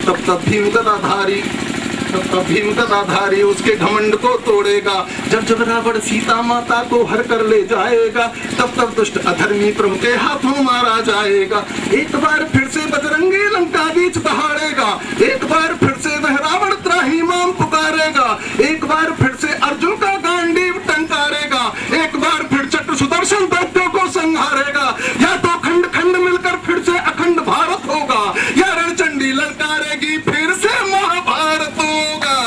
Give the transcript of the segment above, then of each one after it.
तब भीम गदाधारी उसके घमंड को तोड़ेगा। जब रावण सीता माता को हर कर ले जाएगा, तब दुष्ट अधर्मी प्रभु के हाथों मारा जाएगा। एक बार फिर से बजरंगी लंका बीच दहाड़ेगा, एक बार फिर से वह रावण त्राहिमाम पुकारेगा, एक बार फिर से अर्जुन का गांडीव टंकारेगा, एक बार फिर चक्र सुदर्शन दैत्यों को संहारेगा। या तो खंड खंड मिलकर फिर से अखंड भारत होगा, या रणचंडी ललकारेगी फिर से महाभारत होगा,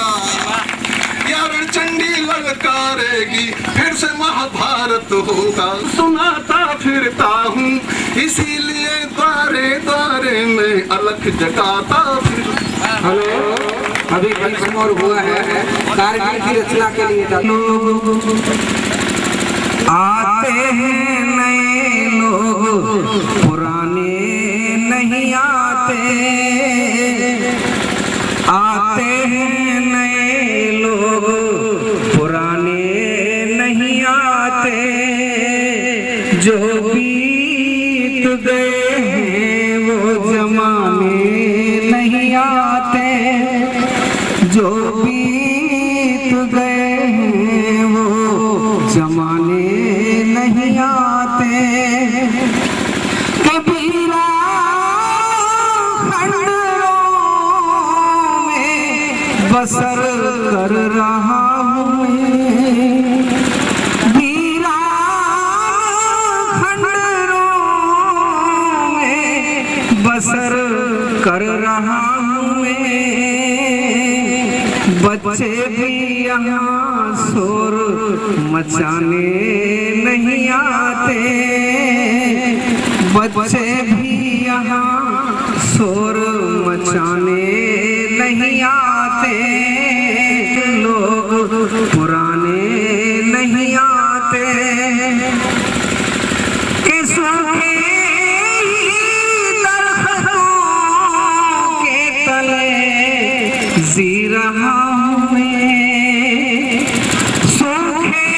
या रणचंडी ललकारेगी फिर से महाभारत होगा। सुनाता फिरता हूँ इसीलिए द्वारे द्वारे में अलख जगाता फिर। हेलो, अभी और हुआ है कारगिल की रचना के लिए। आते हैं नए लोग, पुराने नहीं आते, आते हैं नए लोग, पुराने नहीं आते, जो बीत गए हैं वो जमाने नहीं आते, जो बीत गए हैं वो जमाने नहीं आते। कबीरा खंडरों में बसर कर रहा हूँ, बीरा खंडरों में बसर कर रहा हूँ। बच्चे भी यहाँ शोर मचाने नहीं आते, बच्चे भी यहाँ शोर मचाने नहीं आते, लोग पुराने नहीं आते। कि सूखे दरख्तों के तले जी रहा हूँ मैं, सूखे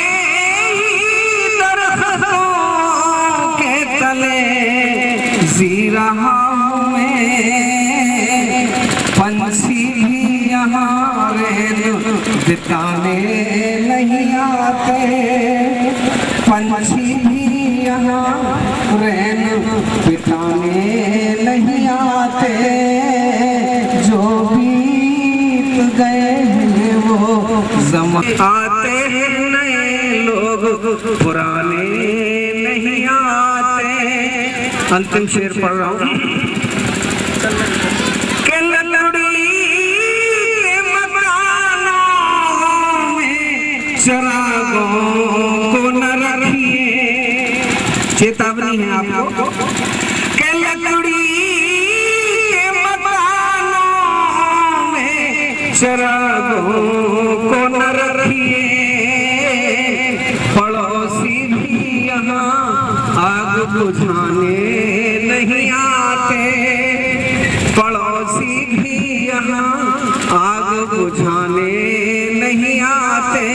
दरख्तों के तले जी रहा हूँ मैं। पंछी भी यहाँ रेल बिताने नहीं आते, पंछी भी यहाँ रेल बिताने नहीं आते, जो बीत गए हैं वो ज़माने। आते हैं नए लोग, पुराने नहीं आते। अंतिम शेर पढ़ रहा हूँ। के ललड़ी के मकानों में चिरागों को न रखिए, चेतावनी है आपको। के ललड़ी के मकानों में चिरागों को न रखिए, पड़ोसी भी यहाँ आग बुझाने नहीं आते, पड़ोसी भी यहाँ आग बुझाने नहीं आते,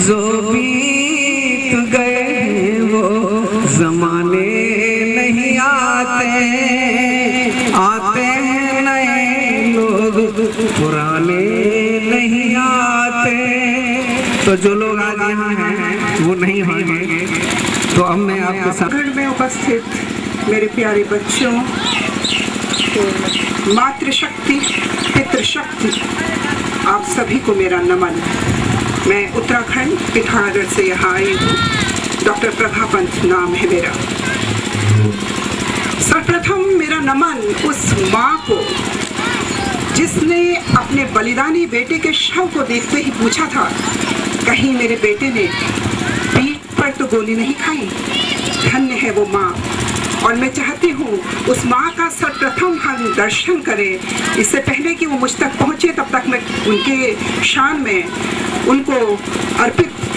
जो बीत गए वो जमाने नहीं आते। आते हैं नए लोग, पुराने नहीं आते। तो जो लोग आज यहाँ हैं वो नहीं होंगे, तो अब मैं आपके साथ में उपस्थित मेरे प्यारे बच्चों, मातृशक्ति पितृशक्ति, आप सभी को मेरा नमन। मैं उत्तराखंड पिथौरागढ़ से यहाँ आई हूँ। डॉक्टर प्रभा पंत नाम है मेरा। सर्वप्रथम मेरा नमन उस माँ को जिसने अपने बलिदानी बेटे के शव को देखते ही पूछा था, कहीं मेरे बेटे ने पीठ पर तो गोली नहीं खाई। धन्य है वो माँ, और मैं चाहती हूँ उस माँ का सर्वप्रथम हम दर्शन करें। इससे पहले कि वो मुझ तक पहुँचे, तब तक मैं उनके शान में उनको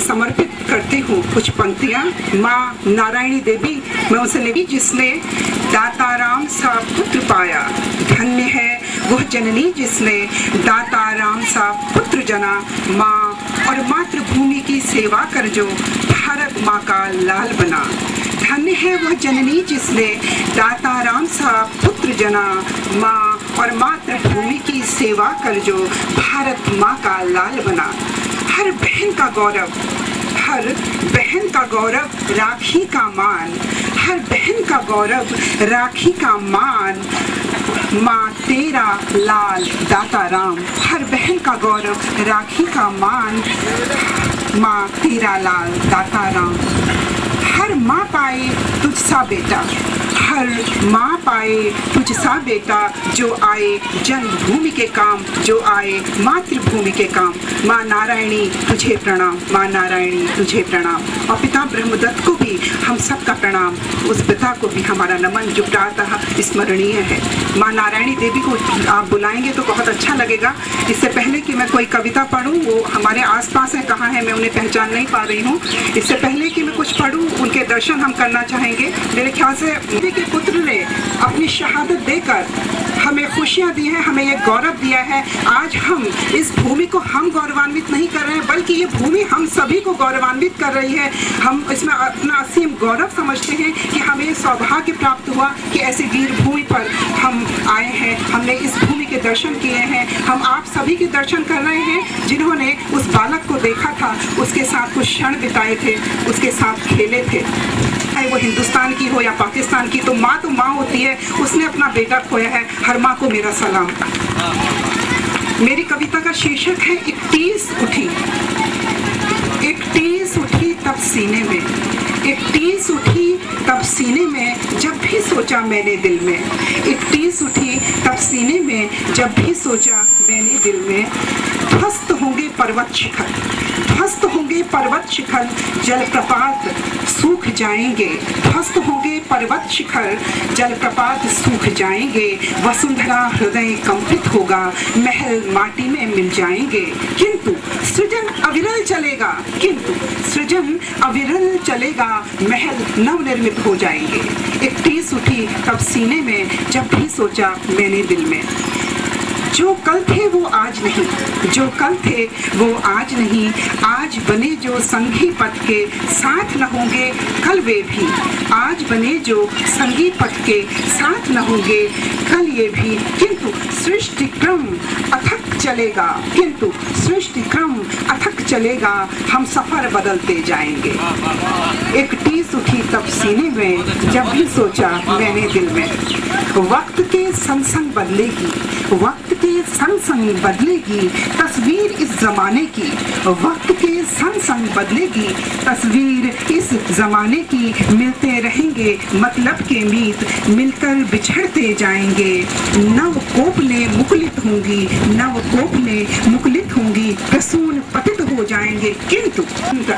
समर्पित करती हूँ कुछ पंक्तियाँ। माँ नारायणी देवी, मैं उनसे नहीं जिसने दाताराम सा पुत्र पाया, धन्य है वह जननी जिसने दाताराम सा पुत्र जना। माँ और मातृभूमि की सेवा कर जो भारत माँ का लाल बना, धन्य है वह जननी जिसने दाताराम सा पुत्र जना। माँ और मातृभूमि की सेवा कर जो भारत माँ का लाल बना। हर बहन का गौरव, हर बहन का गौरव राखी का मान, हर बहन का गौरव राखी का मान। माँ तेरा लाल दाता राम, हर बहन का गौरव राखी का मान। माँ तेरा लाल दाता राम। हर माँ पाए तुझसा बेटा, हर माँ पाए तुझसा बेटा, जो आए जन्मभूमि के काम, जो आए मातृभूमि के काम। माँ नारायणी तुझे प्रणाम, माँ नारायणी तुझे प्रणाम। और पिता ब्रह्मदत्त को भी हम सबका प्रणाम, उस पिता को भी हमारा नमन जो प्रातः स्मरणीय है। माँ नारायणी देवी को आप बुलाएंगे तो बहुत अच्छा लगेगा। इससे पहले कि मैं कोई कविता पढ़ूं, वो हमारे आसपास है, कहाँ है मैं उन्हें पहचान नहीं पा रही हूँ। इससे पहले कि मैं कुछ पढ़ूं, उनके दर्शन हम करना चाहेंगे। मेरे ख्याल से के पुत्र ने अपनी शहादत देकर हमें खुशियां दी हैं, हमें ये गौरव दिया है। आज हम इस भूमि को हम गौरवान्वित नहीं कर रहे हैं, बल्कि ये भूमि हम सभी को गौरवान्वित कर रही है। हम इसमें अपना असीम गौरव समझते हैं कि हमें सौभाग्य प्राप्त हुआ कि ऐसी वीर भूमि पर हम आए हैं, हमने इस भूमि के दर्शन किए हैं। हम आप सभी के दर्शन कर रहे हैं जिन्होंने उस बालक को देखा था, उसके साथ कुछ क्षण बिताए थे, उसके साथ खेले थे। चाहे वो हिंदुस्तान की हो या पाकिस्तान की, तो माँ होती है। उसने अपना बेटा खोया है, हर माँ को मेरा सलाम। मेरी कविता का शीर्षक है 31 उठी। 31 उठी तब सीने में, 31 उठी तब सीने में, जब भी सोचा मैंने दिल में। 31 उठी तब सीने में, जब भी सोचा मैंने दिल में। ध्वस्त होंगे पर्वत शिखर, ध्वस्त होंगे पर्वत शिखर, जलप्रपात सूख जाएंगे। ध्वस्त होंगे पर्वत शिखर, जलप्रपात सूख जाएंगे। वसुंधरा हृदय कंपित होगा, महल माटी में मिल जाएंगे। किंतु सृजन अविरल चलेगा, किंतु सृजन अविरल चलेगा, महल नवनिर्मित हो जाएंगे। 31 उठी तब सीने में, जब भी सोचा मैंने दिल में। जो कल थे वो आज नहीं, जो कल थे वो आज नहीं। आज बने जो संगी पथ के, साथ न होंगे कल वे भी। आज बने जो संगी पथ के, साथ न होंगे कल ये भी। किंतु सृष्टि क्रम अथक चलेगा, किंतु सृष्टि क्रम अथक चलेगा, हम सफर बदलते जाएंगे। 31 उठी तब सीने में, जब भी सोचा मैंने दिल में। वक्त के संग संग बदलेगी, वक्त के संग संग बदलेगी तस्वीर इस जमाने की। वक्त के संग संग बदलेगी तस्वीर इस जमाने की। मिलते रहेंगे मतलब के मीत, मिलकर बिछड़ते जाएंगे। नव कोपले मुकुलित होंगी, नव कोपले मुकुलित होंगी, प्रसून पतित हो जाएंगे। किंतु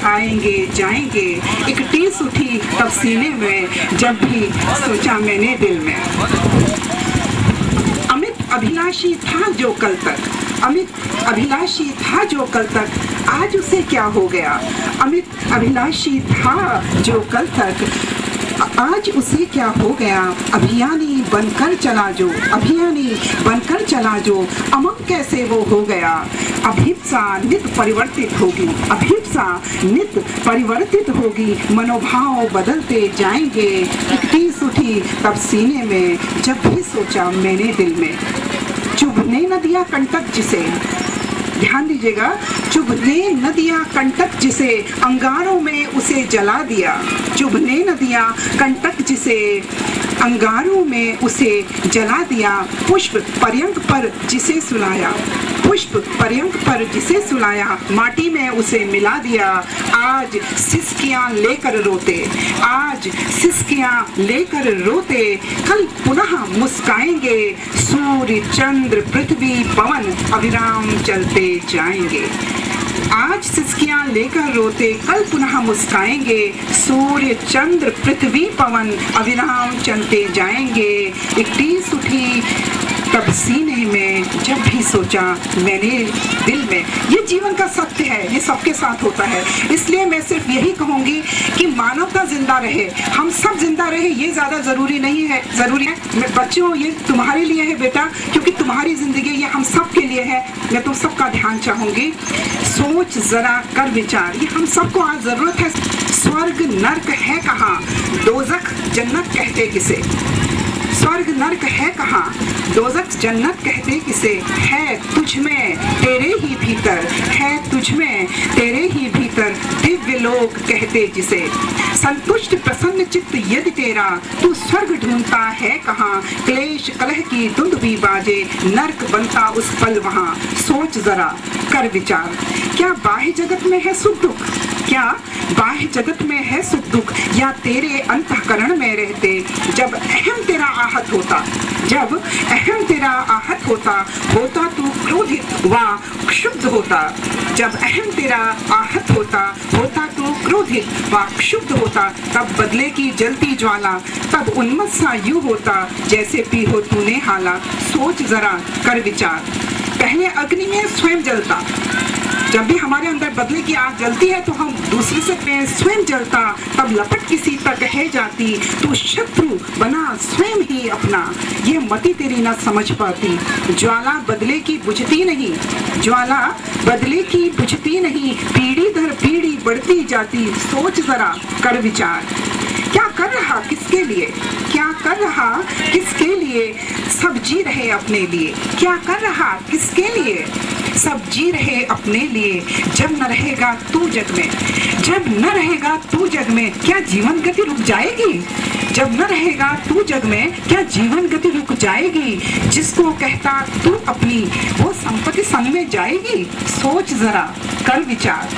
आएंगे जाएंगे। 31 उठी तब सीने में, जब भी सोचा मैंने दिल में। अभिलाषी था जो कल तक, अमित अभिलाषी था जो कल तक, आज उसे क्या हो गया। अमित अभिलाषी था जो कल तक, आज उसे क्या हो गया। अभियानी बनकर चला जो, अभियानी बनकर चला जो, अमर कैसे वो हो गया। अभिप्सा नित परिवर्तित होगी, अभिप्सा नित परिवर्तित होगी, मनोभाव बदलते जाएंगे। 31 उठी तब सीने में, जब भी सोचा मैंने दिल में। चुभने न दिया कंटक जिसे, ध्यान दीजिएगा, चुभने न दिया कंटक जिसे, अंगारों में उसे जला दिया। चुभने न दिया कंटक जिसे, अंगारों में उसे जला दिया। पुष्प पर्यंक पर जिसे सुलाया, पुष्प पर्यंक पर जिसे सुलाया, माटी में उसे मिला दिया। आज सिसकियां लेकर रोते, आज सिसकियां लेकर रोते, कल पुनः मुस्काएंगे। सूर्य चंद्र पृथ्वी पवन अविराम चलते जाएंगे। आज सिसकियां लेकर रोते, कल पुनः मुस्काएंगे। सूर्य चंद्र पृथ्वी पवन अविराम चलते जाएंगे। 31 उठी तब सीने में, जब भी सोचा मैंने दिल में। ये जीवन का सत्य है, ये सबके साथ होता है। इसलिए मैं सिर्फ यही कहूंगी कि मानवता जिंदा रहे, हम सब जिंदा रहे, ये ज्यादा जरूरी नहीं है। जरूरी है बच्चों, ये तुम्हारे लिए है बेटा, क्योंकि तुम्हारी जिंदगी ये हम सब के लिए है। मैं तुम सबका ध्यान चाहूंगी। सोच जरा कर विचार, ये हम सबको आज जरूरत है। स्वर्ग नर्क है कहाँ, दोजख जन्नत कहते किसे। स्वर्ग नर्क है कहाँ, दोज़ख जन्नत कहते किसे, है तुझ में तेरे ही भीतर, है तुझ में तेरे ही भीतर दिव्य लोक कहते जिसे। संतुष्ट प्रसन्न चित्त यदि तेरा, तू स्वर्ग ढूंढता है कहाँ, क्लेश कलह की धुंध भी बाजे, नर्क बनता उस पल वहाँ। सोच जरा कर विचार, क्या बाह्य जगत में है सुख दुख, क्या बाह्य जगत में है सुख दुख, या तेरे अंतःकरण में रहते। जब अहम तेरा आहत होता, जब अहम तेरा आहत होता, होता तू क्रोधित व क्षुब्ध होता। जब अहम तेरा आहत होता, होता तू क्रोधित व क्षुब्ध होता। तब बदले की जलती ज्वाला, तब उन्मत्त सा यूं होता, जैसे पी हो तूने हाला। सोच जरा कर विचार, पहले अग्नि में स्वयं जलता, जब भी हमारे अंदर बदले की आग जलती है तो हम दूसरे से स्वयं जलता, तब लपट किसी तक है जाती, तू शत्रु बना स्वयं ही अपना, ये मति तेरी न समझ पाती। ज्वाला बदले की बुझती नहीं, ज्वाला बदले की बुझती नहीं, पीढ़ी दर पीढ़ी बढ़ती जाती। सोच जरा कर विचार, क्या कर रहा किसके लिए, क्या कर रहा किसके लिए, सब जी रहे अपने लिए। क्या कर रहा किसके लिए, सब जी रहे अपने लिए। जब न रहेगा तू जग में, जब न रहेगा तू जग में, क्या जीवन गति रुक जाएगी। जब न रहेगा तू जग में, क्या जीवन गति रुक जाएगी। जिसको कहता तू अपनी, वो संपत्ति संग में जाएगी। सोच जरा कर विचार,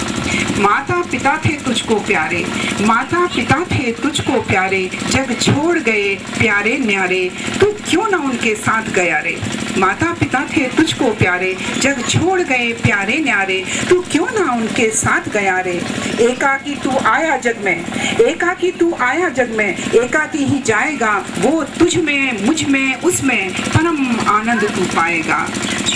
माता पिता थे तुझको प्यारे, माता पिता थे तुझको प्यारे, जग छोड़ गए प्यारे न्यारे, तू क्यों ना उनके साथ गया रे। माता पिता थे तुझको प्यारे, जग छोड़ गए प्यारे न्यारे, तू क्यों ना उनके साथ गया रे। एकाकी तू आया जग में, एकाकी तू आया जग में, एकाकी ही जाएगा वो तुझ में मुझ में उसमें, परम आनंद तू पाएगा।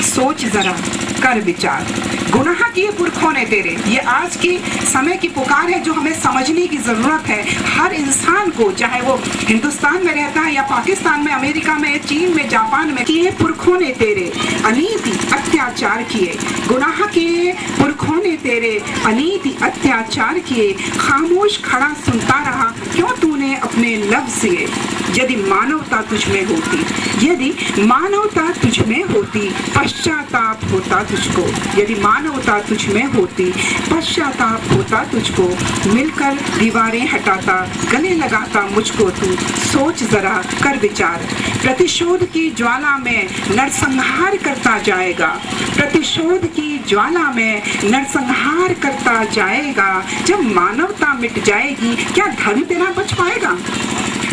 सोच जरा कर विचार, गुनाह किए पुरखों ने तेरे, ये आज की समय की पुकार है जो हमें समझने की जरूरत है। हर इंसान को, चाहे वो हिंदुस्तान में रहता है या पाकिस्तान में, अमेरिका में, चीन में, जापान में, किए पुरखों ने तेरे अनीति अत्याचार किए, गुनाह किए पुरखों ने तेरे अनीति अत्याचार किए। खामोश खड़ा सुनता रहा क्यों तूने अपने लफ्ज़ सिए। यदि मानवता तुझ में होती, यदि मानवता तुझ में होती, पश्चाताप होता तुझको। यदि मानवता तुझ में होती, पश्चाताप होता तुझको। मिलकर दीवारें हटाता, गले लगाता मुझको तू। सोच जरा कर विचार, प्रतिशोध की ज्वाला में नरसंहार करता जाएगा, प्रतिशोध की ज्वाला में नरसंहार करता जाएगा। जब मानवता मिट जाएगी क्या धर्म तेरा बच पाएगा।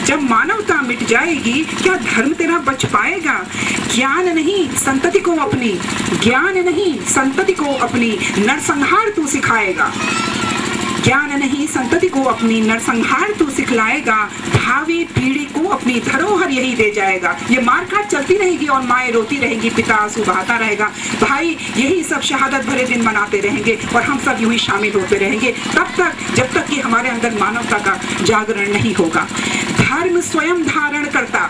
जब मानवता मिट जाएगी क्या धर्म तेरा बच पाएगा। ज्ञान नहीं संतति को अपनी, ज्ञान नहीं संतति को अपनी, नरसंहार तू सिखाएगा। ज्ञान नहीं संतति को अपनी, नरसंहार तू सिखलाएगा। भावी पीढ़ी को अपनी धरोहर यही दे जाएगा। ये मारकाट चलती रहेगी और माएँ रोती रहेंगी, पिता आंसू बहाता रहेगा, भाई यही सब शहादत भरे दिन मनाते रहेंगे और हम सब यूं ही शामिल होते रहेंगे तब तक जब तक कि हमारे अंदर मानवता का जागरण नहीं होगा। धर्म स्वयं धारण करता,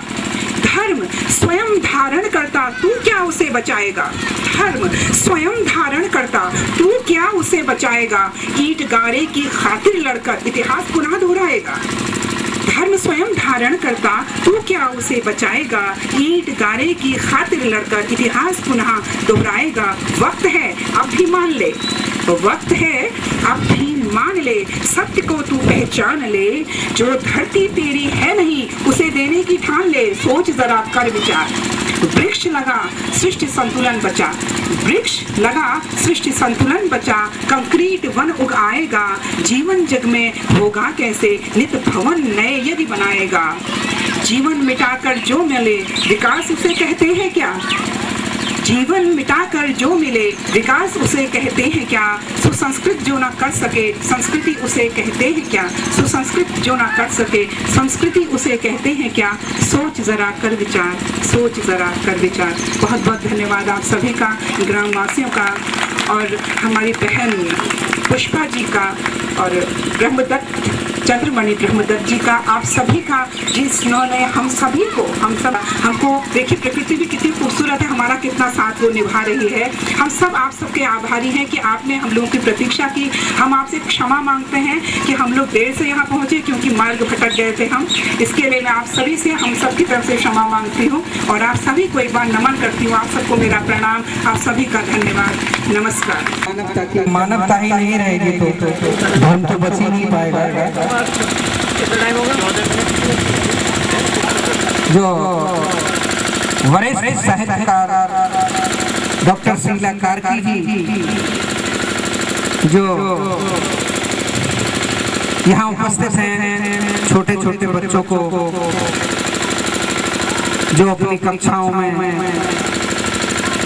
धर्म स्वयं धारण करता, तू क्या उसे बचाएगा। धर्म स्वयं धारण करता, तू क्या उसे बचाएगा। ईंट गारे की खातिर लड़कर इतिहास पुनः दोहराएगा। धर्म स्वयं धारण करता, तू क्या उसे बचाएगा। ईंट गारे की खातिर लड़कर इतिहास पुनः दोहराएगा। वक्त है अब भी मान ले, वक्त है अब भी मान ले, सत्य को तू पहचान ले। जो धरती तेरी है नहीं उसे देने की ठान ले। सोच जरा कर विचार, वृक्ष लगा सृष्टि संतुलन बचा, वृक्ष लगा सृष्टि संतुलन बचा। कंक्रीट वन उग आएगा, जीवन जग में होगा कैसे। नित भवन नए यदि बनाएगा, जीवन मिटाकर जो मिले विकास उसे कहते हैं क्या। जीवन मिटाकर जो मिले विकास उसे कहते हैं क्या। सुसंस्कृत जो ना कर सके संस्कृति उसे कहते हैं क्या। सुसंस्कृत जो ना कर सके संस्कृति उसे कहते हैं क्या। सोच जरा कर विचार, सोच जरा कर विचार। बहुत बहुत धन्यवाद आप सभी का, ग्रामवासियों का और हमारी बहन पुष्पा जी का और ब्रह्मदत्त चंद्रमणि ब्रह्मदत्त जी का, आप सभी का, जिन्होंने हम सभी को, हमको देखिए प्रकृति भी कितनी खूबसूरत है, हमारा कितना साथ वो निभा रही है। हम सब आप सबके आभारी हैं कि आपने हम लोगों की प्रतीक्षा की। हम आपसे क्षमा मांगते हैं कि हम लोग देर से यहाँ पहुँचे क्योंकि मार्ग भटक गए थे हम। इसके लिए मैं आप सभी से, हम सब की तरफ से क्षमा मांगती हूँ और आप सभी को एक बार नमन करती हूँ। आप सबको मेरा प्रणाम, आप सभी का धन्यवाद, नमस्कार। मानवता ही नहीं रहेगी तो धर्म तो बच ही नहीं पाएगा। जो वरिष्ठ साहित्यकार डॉक्टर शीला कार्की जी जो यहाँ उपस्थित हैं, छोटे छोटे बच्चों को जो अपनी कक्षाओं में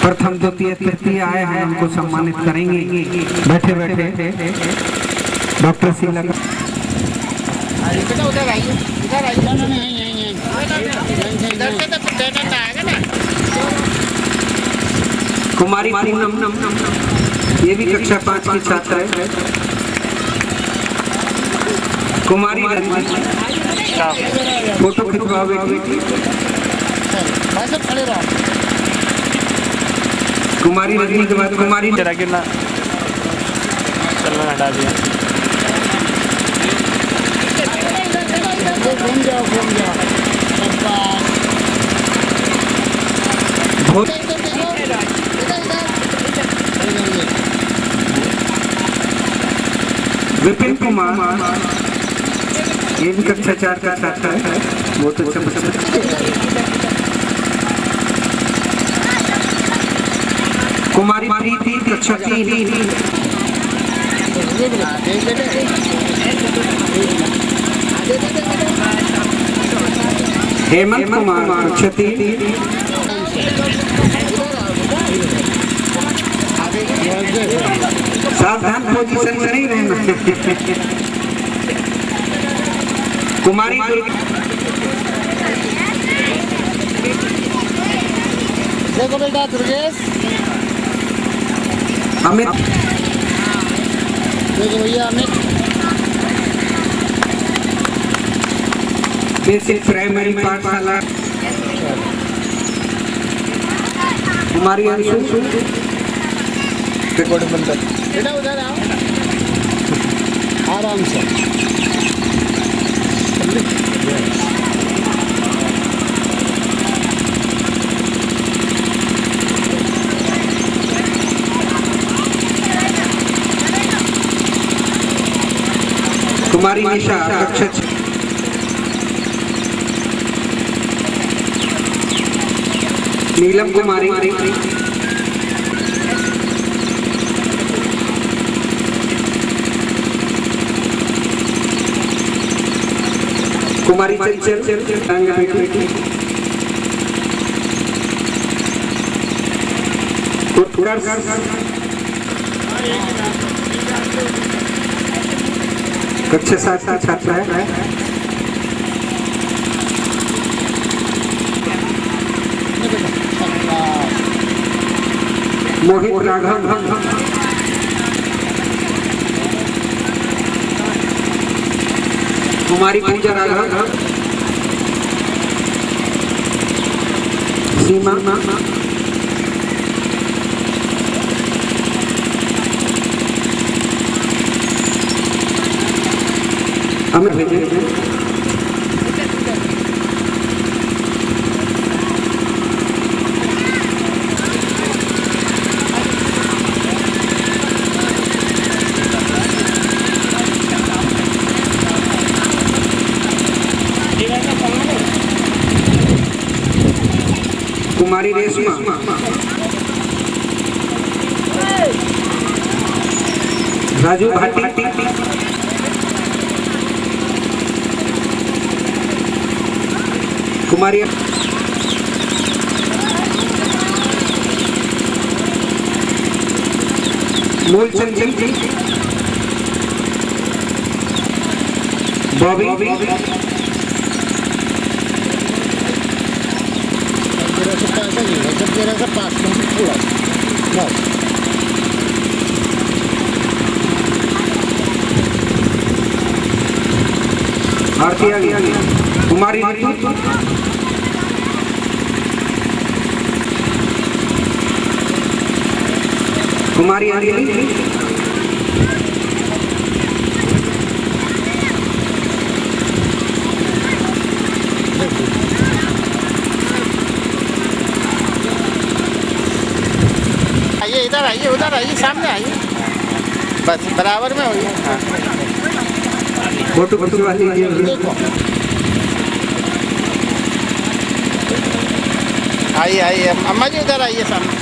प्रथम द्वितीय तृतीय आए हैं उनको सम्मानित करेंगे। बैठे बैठे डॉक्टर शीला कुमारी पूनम, ये भी कक्षा 5 की छात्रा है। कुमारी फोटो खिंचवाओ बेटी। कुमारी रजनी के बाद कुमारी चला गिरना चलना हटा दिया। घूम जाओ विपिन कुमार, ये भी कक्षा 4 का छात्र है, बहुत अच्छा बच्चा। कुमारी प्रीति कक्षा 3। हेमंत कुमार कक्षा 3। सावधान पोजीशन से नहीं रहना। कुमारी देखो बेटा दुर्गेश, अमित देखो भैया, अमित बेसिक प्राइमरी पाठशाला। कुमारी अंशु रिकॉर्डिंग बंद कर बेटा, उधर आओ आराम से। कुमारी निशा कक्षा 6। नीलम कुमारी कुमारी चंचल बेटी कक्षा 7 का छात्रा है। मोहित राघव कुमारी पूजा राघव सीमा अमित भेजे कुमारी रेशमा राजू भाटी कुमारी मूलचंद जी बॉबी आरती आ गई। कुमारी ऋतु, कुमारी अंजलि, आइए, इधर आइए, उधर आइए, सामने आइए, बस बराबर में होइए। हाँ। फोटो खिंचवा लीजिए। देखो, आइए आइए, अम्मा जी उधर आइए सामने।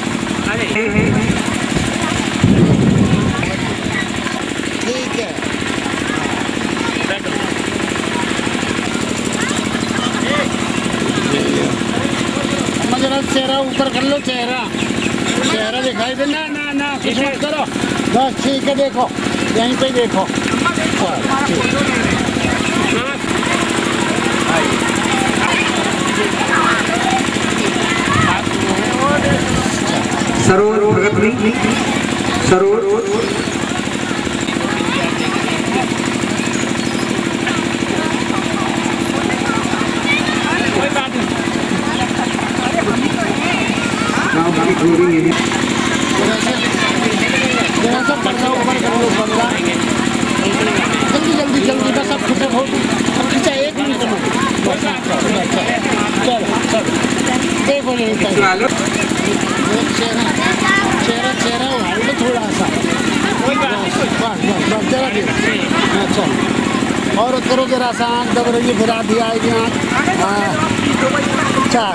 ठीक है, अम्मा जरा चेहरा ऊपर कर लो, चेहरा दिखाई दे। ना ना ना, कुछ मत करो, बस ठीक है। देखो यहीं पे देखो। सरोवर भगत भी, सरोवर जरा सा पर्दा ऊपर कर लो, पर्दा जल्दी जल्दी जल्दी, बस अब खिंचा फोटो, अब खिंचा 1 मिनट में। बस चलो चलो, देखो ये चेहरा उभार लो थोड़ा सा, बस जरा दे। अच्छा, और करो जरा सा, आँख दब रही है, फिर आधी आएगी आँख। अच्छा,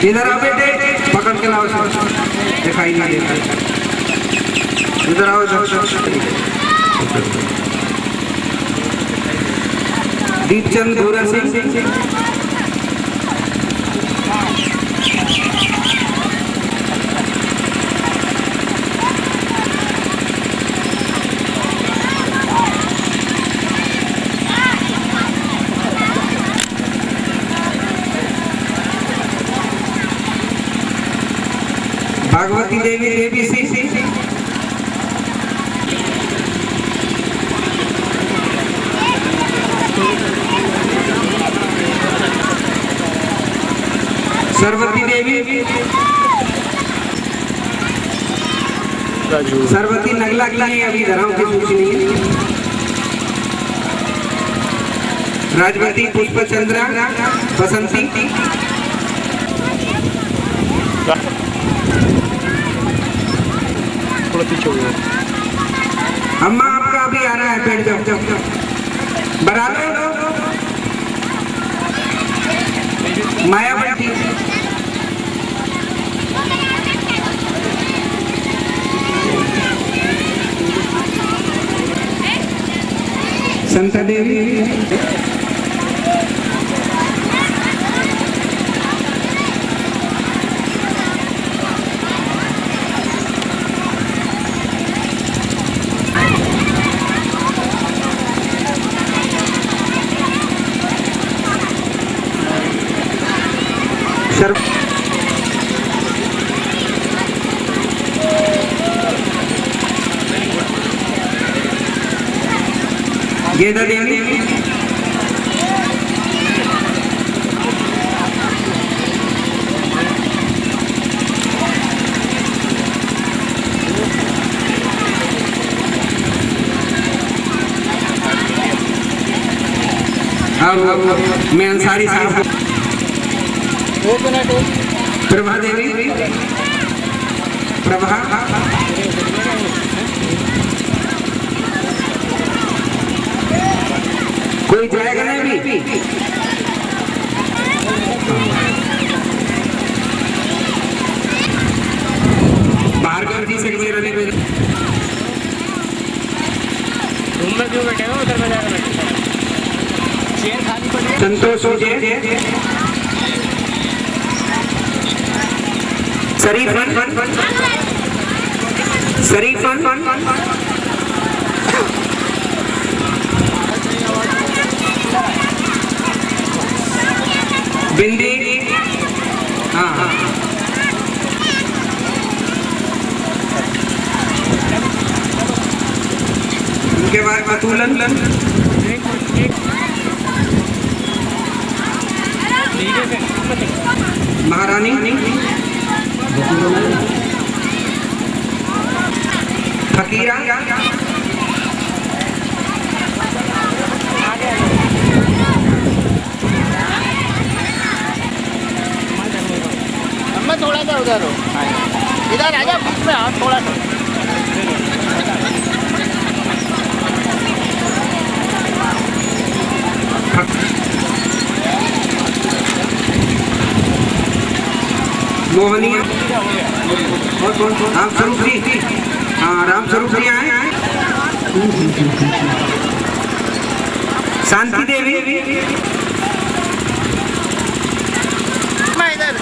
इधर आओ बेटे, पकड़ के लाओ, दिखाई नहीं देता। इधर आओ, इधर। दीपचंद भूरा सिंह, भागवती देवी देवी सिंह, सरवती देवी, सरवती नगला की है, अभी धराओं की सूची नहीं है। राजवती पुष्पचंद्रा बसंती, अम्मा आपका अभी आ रहा है, बैठ जाओ, बना लो। मायावती, संता देवी, गेंदा देवी, मैं अंसारी साहब, प्रभा देवी, प्रभा, कोई जाएगा ना अभी? भार्गव जी से मेरे लिए रूम में क्यों बैठे हो? उधर में जाकर बैठे, चेयर खाली पड़ी है। संतोष विजय, शरीफन, बिंदी, हाँ हाँ, उनके बाद पतूलन, महारानी, फकीरा, मैं थोड़ा सा उधर हो, इधर आजा बीच में, हाँ थोड़ा सा। मोहनिया, राम स्वरूप जी, हाँ राम स्वरूप जी आए। शांति देवी, मैं इधर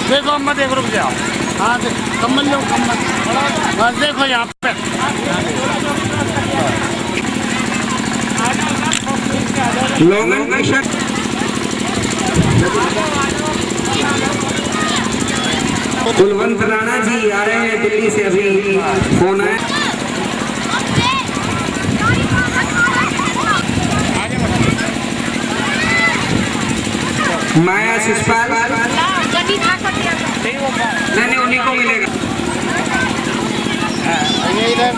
देखो, अम्मा देख, रुक जाओ, हाँ कम्बल लो, कम्बल बस देखो यहाँ पे। लोगन की शक, कुलवंत राणा जी आ रहे हैं दिल्ली से, अभी फोन है। माया शिषपाल, नहीं उन्हीं को मिलेगा। ये इधर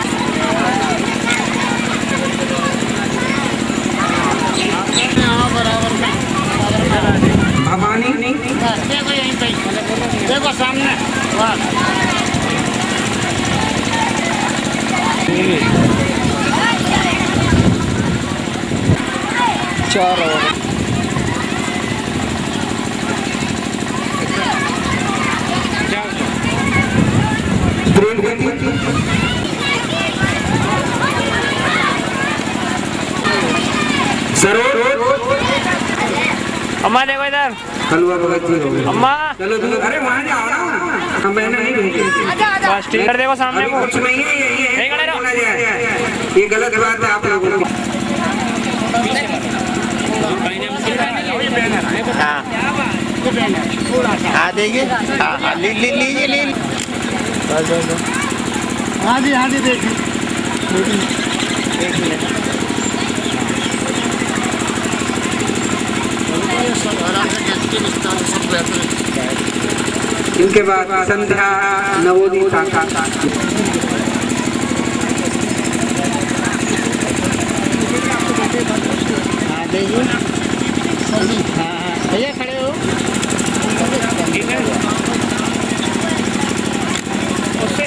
हाँ बराबर भवानी, देखो यहीं पे, देखो सामने, वाह चार और अम्मा देखो इधर, हलवा भगत जी हो गए। अम्मा चलो दूर, अरे वहाँ जाओ ना, हम मैंने नहीं भेजी। बस ठीक है, देखो सामने को कुछ नहीं है, यही नहीं खड़े रहो। है, ये गलत बात है आप लोगों की। हाँ देखिए, हाँ लीजिए, हाँ जी देखिए, एक मिनट, इनके बाद संध्या नवोदित शाखा, हाँ देखिए सर जी, हाँ भैया खड़े हो, उससे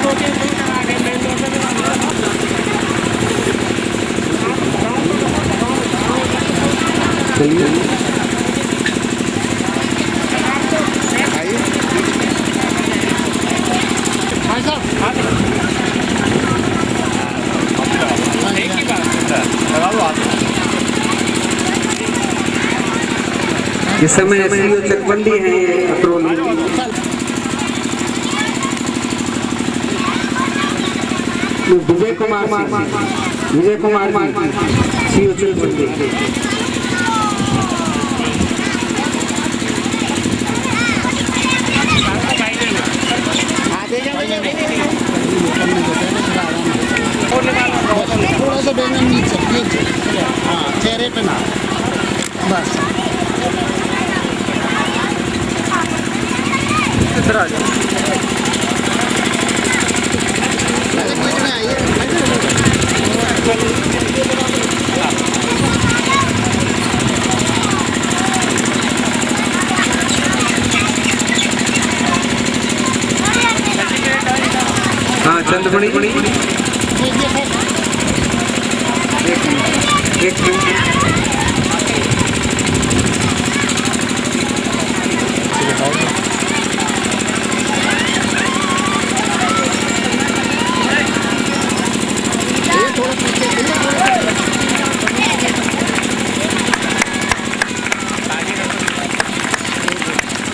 2-3 दिन करा के मेन रोड पे चलिए भाई साहब, एक ही बात इस समय सीओ चकबंदी है अतरौली। विजय कुमार सीओ चकबंदी। थोड़ा सा बैंगन नीचे, हाँ चेहरे पे ना, बस इधर आ जाओ। बीच में आइए। हाँ चंद्रमणि, एक मिनट।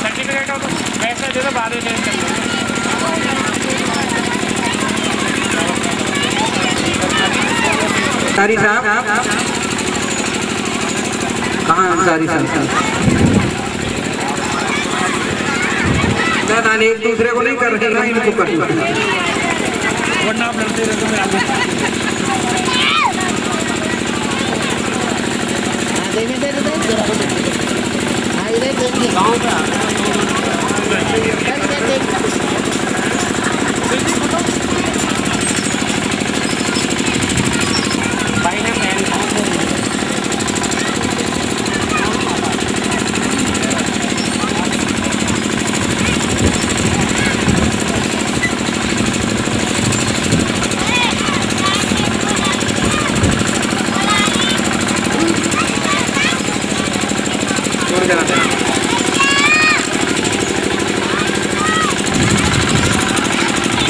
सर्टिफिकेट हो तो पैसा दे दो, बाद में चेंज कर लो। तारी साहब, हाँ अंसारी साहब ना एक दूसरे को नहीं कर रहे ना इनको कर वरना आप लड़ते रहते मैं आगे गाँव पे भाई ने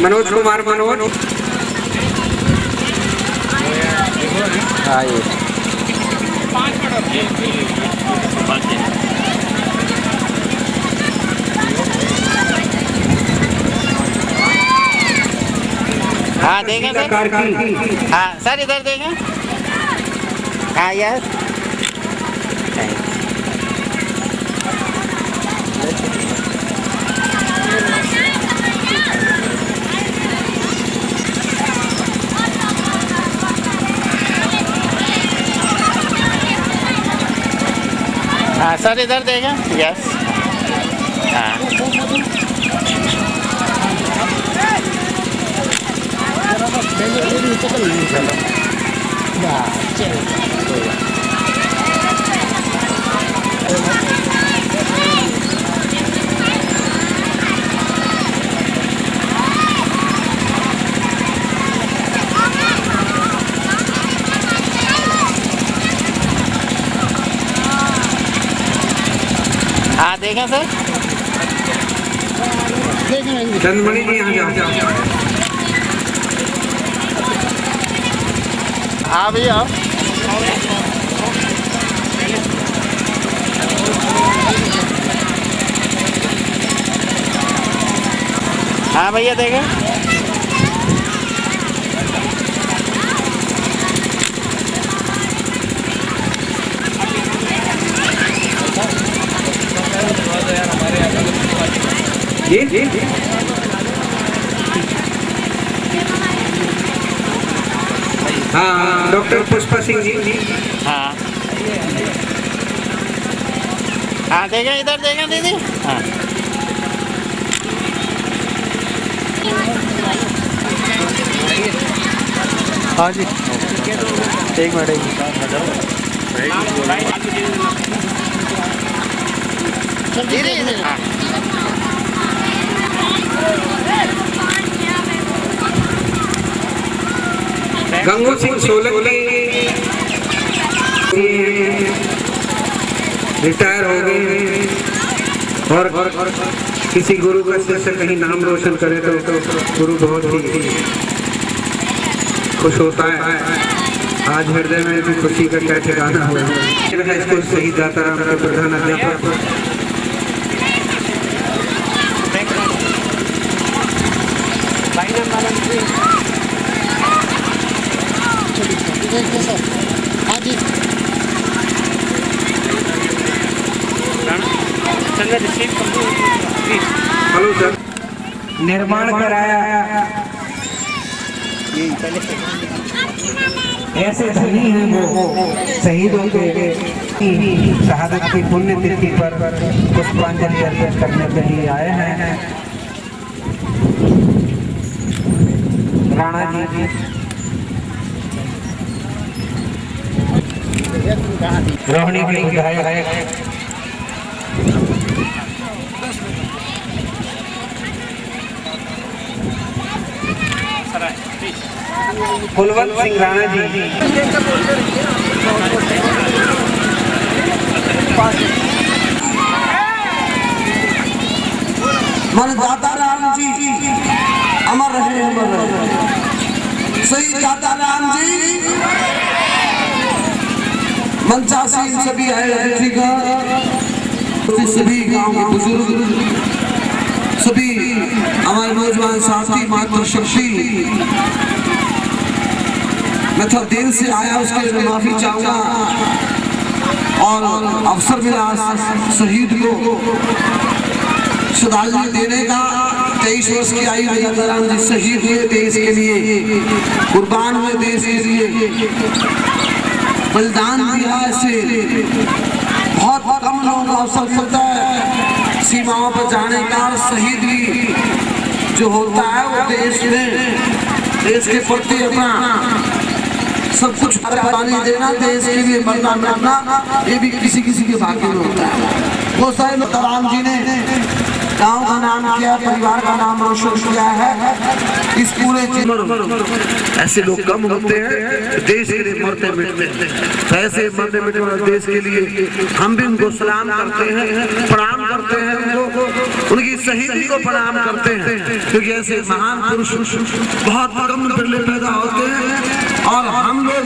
मनोज कुमार मनोज हाँ ये हाँ देखें सर हाँ सर इधर देखें हाँ यार हाँ सर इधर देखें यस हाँ देखें सर चंद्रमणि जी यहाँ जाओ हाँ भैया हाँ भैया देखें जी हाँ डॉक्टर पुष्पा सिंह जी हाँ हाँ देखें इधर देखें दीदी हाँ हाँ जी एक मिनट दीदी हाँ गंगू सिंह सोलंकी रिटायर हो गए हैं और किसी गुरु का शिष्य कहीं नाम रोशन करे तो गुरु बहुत ही खुश होता है। आज हृदय में भी खुशी का क्या ठिकाना हुआ है। इसको सही दाताराम के प्रधान अध्यापक हेलो सर निर्माण कराया ऐसे धनी हैं वो शहीदों के शहादत की पुण्य तिथि पर पुष्पांजलि अर्पित करने के लिए आए हैं। राणा जी रोहिणी के विधायक कुलवंत सिंह राणा जी मन दाताराम जी अमर रहे अमर रहे। सही दाताराम जी मंचासी सभी आए अतिथि का सभी गांव के बुजुर्ग सभी हमारे नौजवान साथी मातृशक्ति मैं थोड़ा देर से आया उसके लिए माफी चाहूंगा। और अवसर मिला शहीद को श्रद्धांजलि देने का। 23 वर्ष की आयु में गंगाराम जी शहीद हुए देश के लिए, कुर्बान हुए देश के लिए, बलिदान दिया। ऐसे बहुत कम लोगों को अवसर मिलता है सीमाओं पर जाने का। शहीद भी जो होता है वो देश में, देश के प्रति अपना सब कुछ कुर्बानी देना, देश के लिए मरना मरना, ये भी किसी किसी के भाग्य में होता है। बहुत सारे लोग राम जी ने गांव का नाम किया, परिवार का नाम रोशन किया है इस पूरे जीवन। ऐसे लोग कम होते हैं देश के लिए मरते मिटते हैं। ऐसे मरने मिटने वाले देश के लिए हम भी उनको सलाम करते हैं, प्रणाम करते हैं, उनको उनकी शहीदी को प्रणाम करते हैं, क्योंकि ऐसे महान पुरुष बहुत कम बिरले पैदा होते हैं। और हम लोग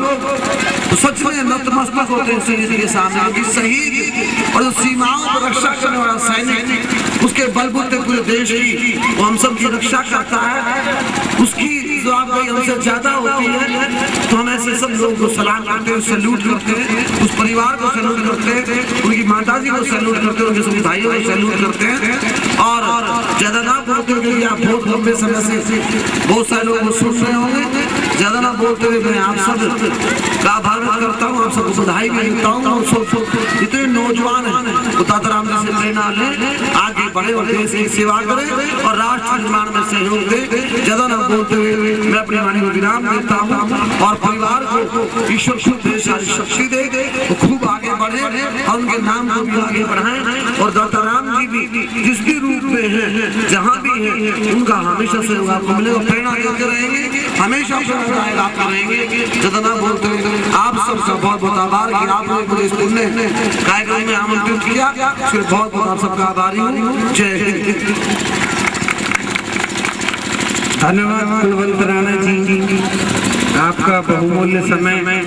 सच में नतमस्तक होते हैं शहीद के सामने। शहीद और जो सीमाओं पर रक्षा करने वाला सैनिक, उसके बलबूते पूरे देश की वो हम सब की रक्षा करता है, उसकी जवाबदारी हमसे ज्यादा होती है। तो हम ऐसे सब लोगों को सलाम करते हैं, सैल्यूट करते हैं, उस परिवार को सैल्यूट करते हैं, उनकी माता जी को सैल्यूट करते हैं, उनके सभी भाइयों को सैल्यूट करते हैं। और ज्यादा ना बोलते हुए आप बहुत लंबे समय से बहुत सारे लोग सुन रहे होंगे, ज्यादा ना बोलते हुए मैं आप सब का आभार करता हूँ, आप सबको बधाई भी देता हूँ। इतने नौजवान हैं वो दाताराम जी से प्रेरणा लें, आगे बढ़े और देश की सेवा करें और राष्ट्र निर्माण में सहयोग दें। ज्यादा ना बोलते हुए मैं अपनी वाणी को विराम देता हूँ और परिवार को ईश्वर खुद दे, सारी शक्ति दे, वो खूब आगे बढ़े और उनके नाम को भी आगे बढ़ाएं। और दाताराम जी भी जिस भी रूप में हैं, जहाँ भी हैं, उनका हमेशा से आपको मिलेगा, प्रेरणा देते रहेंगे, हमेशा आपको रहेंगे। ज्यादा ना बोलते हुए आप सबका बहुत बहुत आभार कि आपने मुझे इस पुण्य कार्यक्रम में आमंत्रित किया, इसके बहुत बहुत आप सबका आभारी हूँ। जय हिंद। धन्यवाद कुलवंत राणा जी, आपका बहुमूल्य समय में।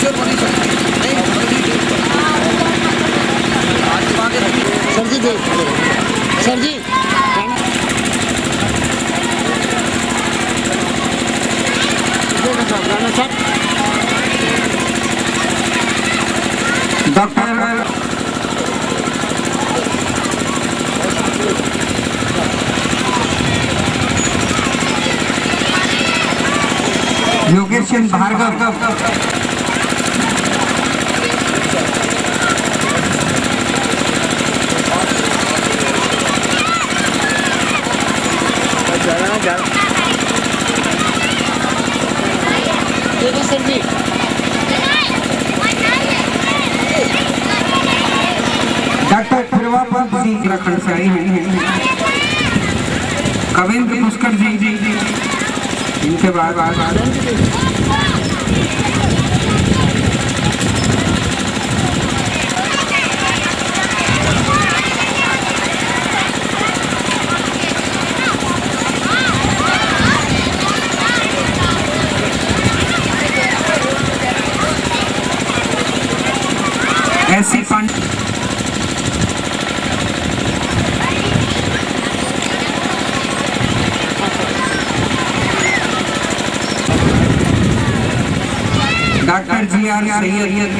Sir ji sir ji doctor Yogesh Bhargava, देखो सर जी डॉक्टर फिरवापंत जी उत्तराखंड से आई हैं, कविंद्र पुष्कर जी, इनके बाद ऐसी पांडे डॉक्टर जी.आर. सैयद,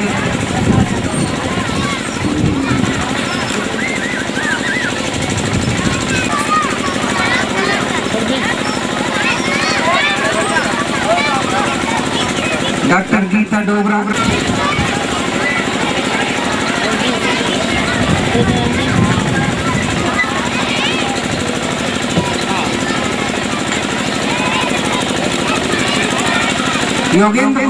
डॉक्टर गीता डोगरा, योगेंद्र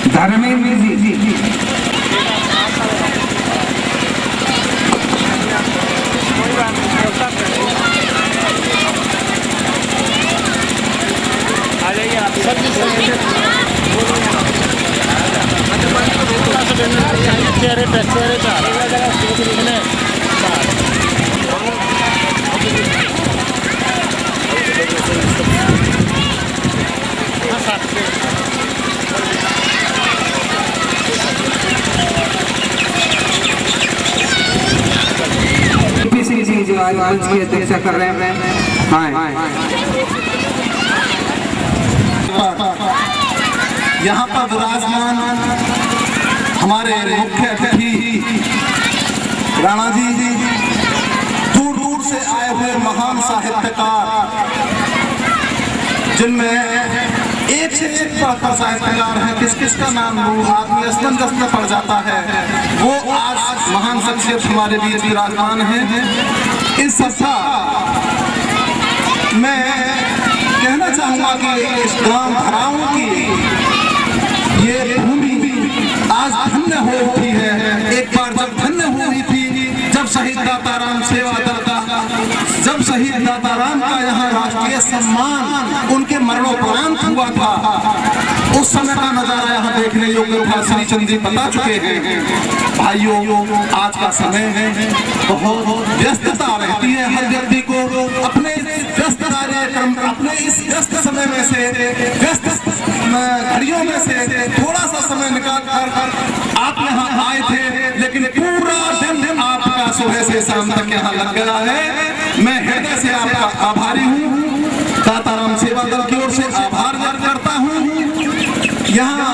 धर्मेंद्र जी, आ जाइए आप। सर जी चेहरे पे सिंह जी जो आज मंच की अध्यक्षता कर रहे हैं, हाँ यहाँ पर विराजमान हमारे मुख्य अतिथि राणा जी, दूर दूर से आए हुए महान साहित्यकार, जिनमें एक से एक पढ़कर साहित्यकार है, किस किस का नाम लूं, आदमी असमंजस में पड़ जाता है। वो आज महान शख्सियत हमारे बीच विराजमान है। इस सभा मैं कहना चाहूंगा कि इस ग्राम धराओं की ये भूमि आज धन्य हो उठी है। एक बार जब धन्य हुई थी, जब शहीद दाताराम सेवा दल का, जब शहीद दाताराम का यहाँ राष्ट्रीय सम्मान उनके मरणोपरांत हुआ था, उस समय का नजारा यहाँ देखने योग्य था। श्री चंद जी बता चुके हैं। भाइयों, आज का समय है, बहुत व्यस्तता रहती है हर व्यक्ति को अपने व्यस्त कार्यक्रम, अपने इस व्यस्त समय में से, व्यस्त घड़ियों में से थोड़ा सा समय निकाल कर आप यहाँ आए थे, लेकिन पूरा दिन आपका सुबह से शाम तक यहाँ लग गया है। मैं हृदय से आपका आभारी हूँ, दाताराम सेवा दल की ओर से आभार व्यक्त करता हूँ। यहाँ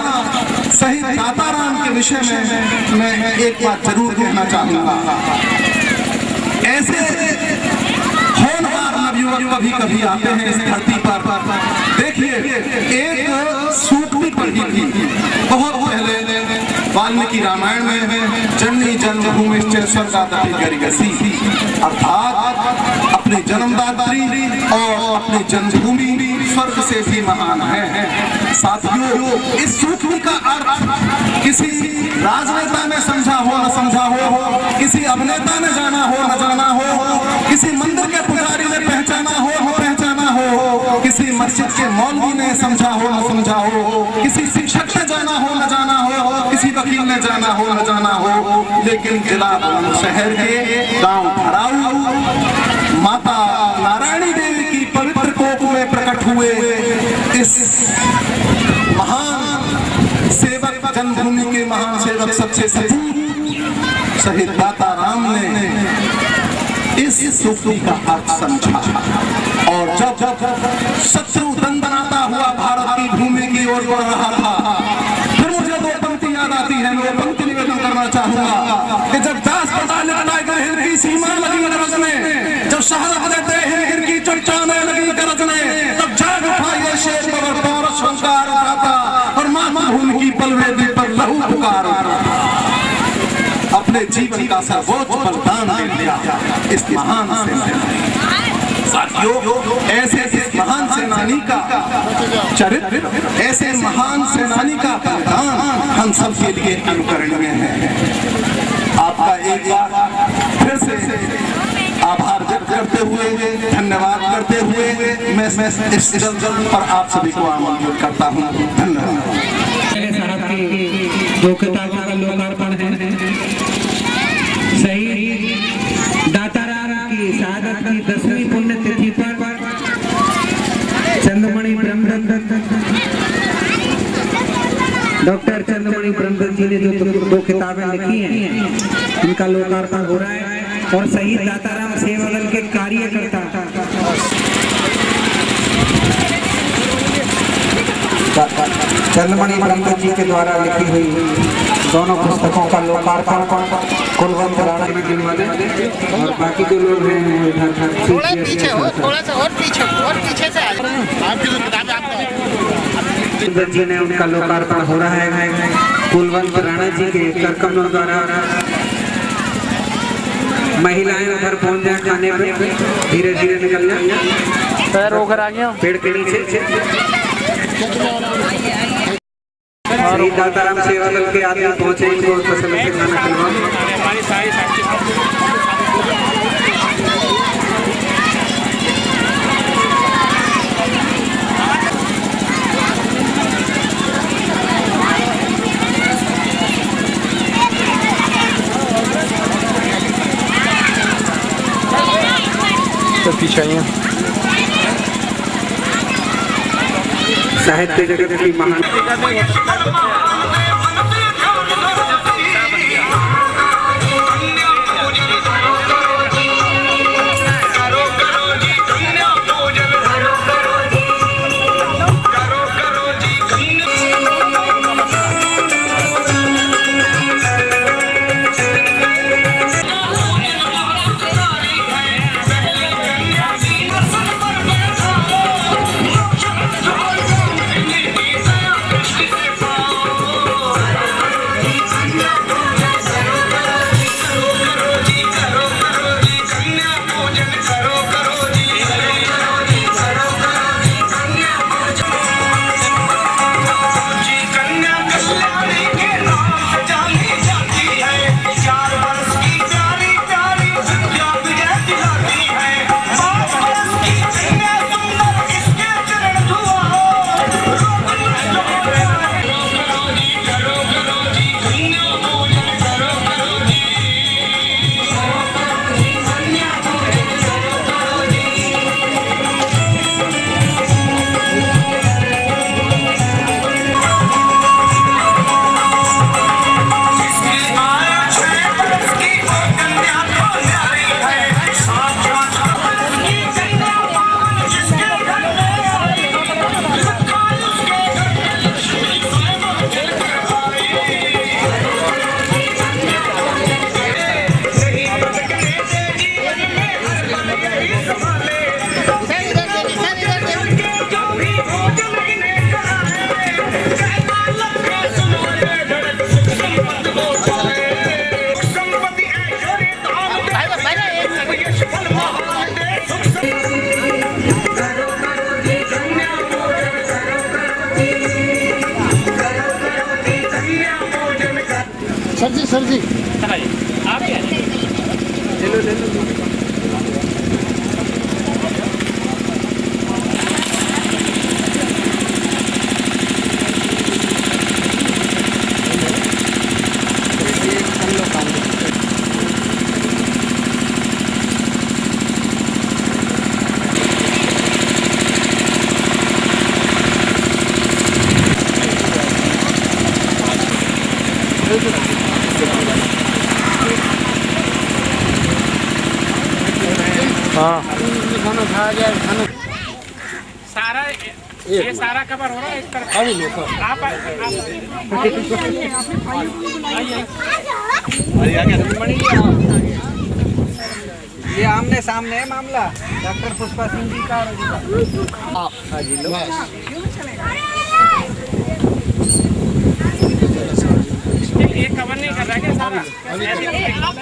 शहीद दाताराम के विषय में मैं एक बात जरूर कहना चाहूँगा। ऐसे होनहार नवयुवक कभी कभी आते हैं इस धरती पर। देखिए, एक सूक्ति पढ़ी थी बहुत पहले वाल्मीकि रामायण में, जननी जन्मभूमि स्वर्गादपि गरिगसी, अर्थात अपनी जन्मदात्री और अपनी जन्मभूमि स्वर्ग से भी महान है। साथियों, इस सूक्ति का अर्थ किसी राजनेता ने समझा हो न समझा हो, किसी अभिनेता ने जाना हो न जाना हो, किसी मंदिर के पुजारी ने पहचाना हो न पहचाना हो, किसी मस्जिद के मौलवी ने समझा हो न समझा हो, किसी शिक्षक ने जाना हो न जाना हो, किसी वकील ने जाना हो न जाना हो, लेकिन जिला शहर के गांव धराऊ माता नारायणी देवी की पवित्र कोख में प्रकट हुए इस महान सेवक, जन्मभूमि के महान सेवक, सबसे सपूत शहीद दाताराम ने इस सूक्ति का अर्थ समझा। और जब शत्रु दंदनाता हुआ भारत की भूमि की ओर बढ़ रहा था, फिर मुझे दो पंक्ति याद आती है। मैं वो पंक्ति निवेदन करना चाहूंगा कि जब दास पता लगता है की सीमा लगी गरजने, जब शहर देते हैं हिर की चट्टाने लगी गरजने, तब जाग उठा ये शेर मगर पारस संस्कार उठाता और मातृभूमि की पलवेदी पर लहू पुकार अपने जीवन का सर्वोच्च बलिदान दे दिया इस महान सेनानी। साथियों, ऐसे इस महान सेनानी का चरित्र, ऐसे महान सेनानी का बलिदान हम सब के लिए अनुकरणीय है। आपका एक बार फिर से आभार व्यक्त करते हुए, धन्यवाद करते हुए मैं इस जल्द पर आप सभी को आमंत्रित करता हूँ। धन्यवाद। दो किताबों का लोकार्पण है। शहीद दाताराम की शहादत की 10वीं पुण्यतिथि पर चंद्रमणि ब्रह्मदत्त, डॉक्टर चंद्रमणि ब्रह्मदत्त जी ने जो दो किताबें लिखी हैं, उनका लोकार्पण हो रहा है। और शहीद दाताराम सेवा दल के कार्यकर्ता चंद्रमणि ब्रह्मदत्त जी के द्वारा लिखी हुई दोनों पुस्तकों का लोकार्पण कुलवंत राणा में गिनने वाले और बाकी जो लोग हैं इधर थोड़ा पीछे हो, थोड़ा सा और पीछे से आ जाओ। आपकी जो किताबें आपको जी ने उनका लोकार्पण हो रहा है कुलवंत राणा जी के करकमलों द्वारा। महिलाएं उधर पहुंच जाए खाने पे, धीरे धीरे निकल जाए, पैर होकर आ गया पेड़ के नीचे। शहीद दाताराम सेवा दल के आदमी पहुंचे, इनको तसल्ली से खाना खिलवाओ। हमारी सारी परछाइयाँ। साहित्य जगत की महान सर जी आप क्या खाना खाया जाए खाना सारा ये सारा कवर हो रहा है इस तरफ। आप ये आमने सामने है मामला डॉक्टर पुष्पा सिंह जी का और हाँ जी लो ये कवर नहीं कर रहा है क्या सारा?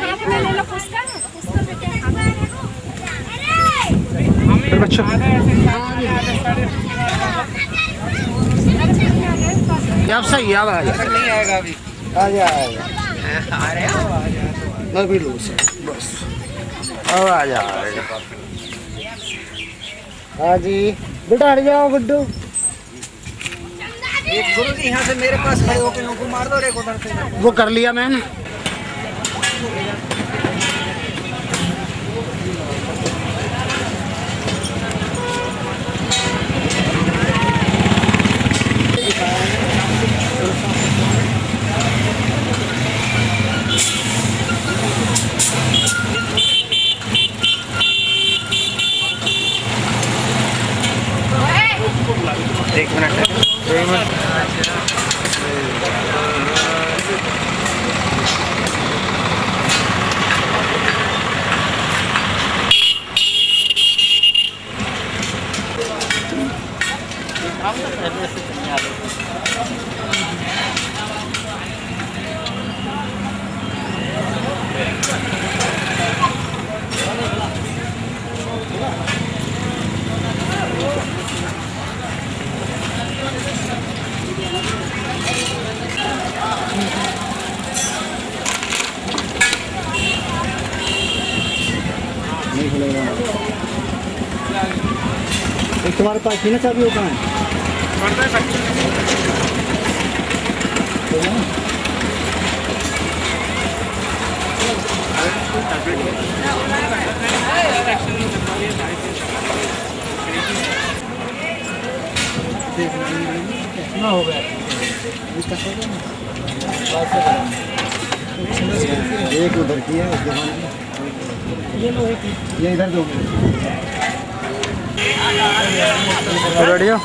अच्छा अब सही अब आ जाए नहीं आएगा अभी आ जाएगा अभी लो सर बस अब आ जाएगा। हाँ जी बेटा हट जाओ गुड्डू। एक गुरु जी यहाँ से मेरे पास खड़े होकर नौकू मार दो रे उधर से वो कर लिया मैंने। एक मिनट तुम्हारे पास थी ना चाबी वो कहाँ है? अपना हो गया एक उधर की है उसके बाद ये लो एक ये इधर दो रेडी हो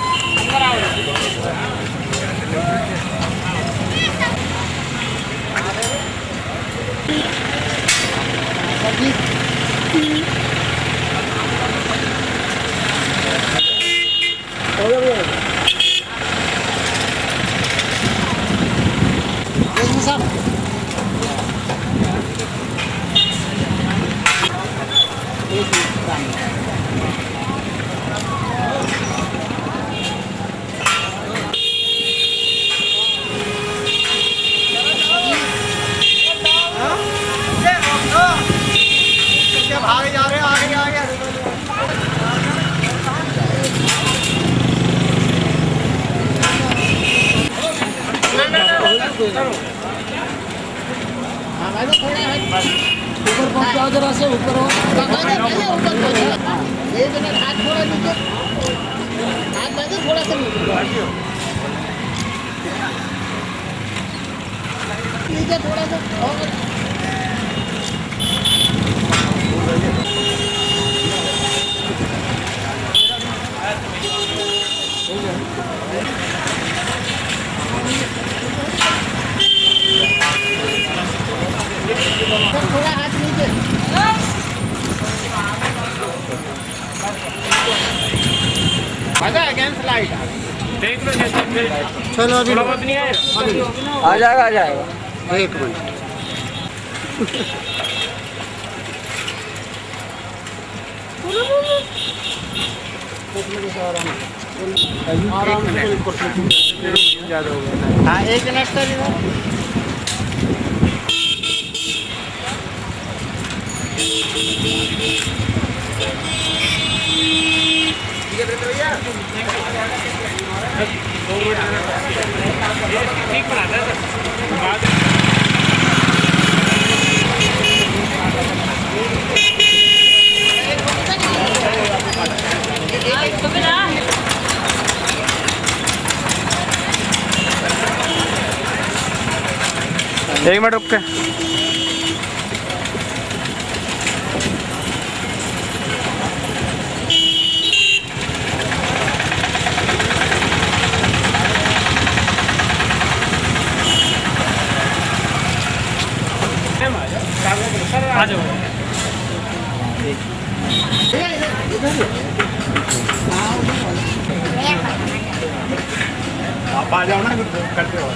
भागे जा रहे हैं आगे आगे हाँ भाई थोड़ा है ऊपर पहुंचाओ जरा से ऊपर हो ऊपर एक मिनट हाथ थोड़ा नीचे हाथ बाजू थोड़ा सा नीचे थोड़ा सा और थोड़ा हाथ नीचे अगेंस्ट लाइट देख लो चलो अभी नहीं आएगा आ जाएगा एक मिनट हाँ एक मिनट तक ठीक बनाता है एक मिनट रुक के आ जाओ आप आ जाओ ना करते हो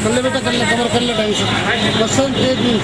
कर ले बेटा कर ले कवर कर ले टेंशन बस एक मिनट